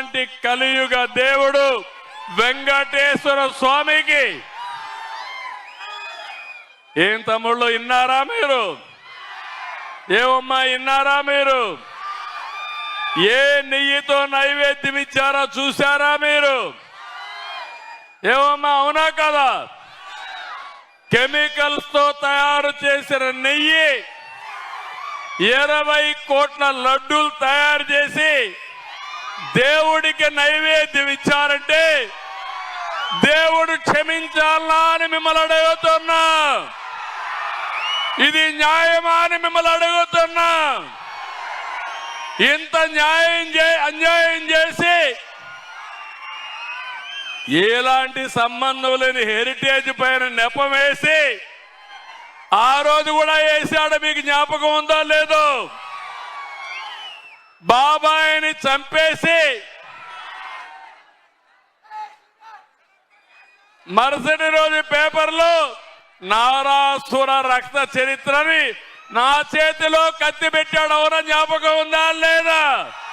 అలాంటి కలియుగ దేవుడు వెంకటేశ్వర స్వామికి ఏం తమ్ముళ్ళు విన్నారా మీరు? ఏమమ్మా విన్నారా మీరు? ఏ నెయ్యితో నైవేద్యం ఇచ్చారో చూశారా మీరు? ఏమమ్మా అవునా కదా? కెమికల్స్ తో తయారు చేసిన నెయ్యి 20 కోట్ల లడ్డూలు తయారు చేసి దేవుడికి నైవేద్యం ఇచ్చారంటే దేవుడు క్షమించాలా అని మిమ్మల్ని అడుగుతున్నా. ఇది న్యాయమా అని మిమ్మల్ని అడుగుతున్నా. ఇంత అన్యాయం చేసి ఎలాంటి సంబంధం లేని హెరిటేజ్ పైన నెపం వేసి ఆ రోజు కూడా వేసాడు. మీకు జ్ఞాపకం ఉందో లేదో? బాబాయిని చంపేసి మరుసటి రోజు పేపర్లో నారాసుర రక్త చరిత్రని నా చేతిలో కత్తి పెట్టాడు. ఎవరో జ్ఞాపకం ఉందా లేదా?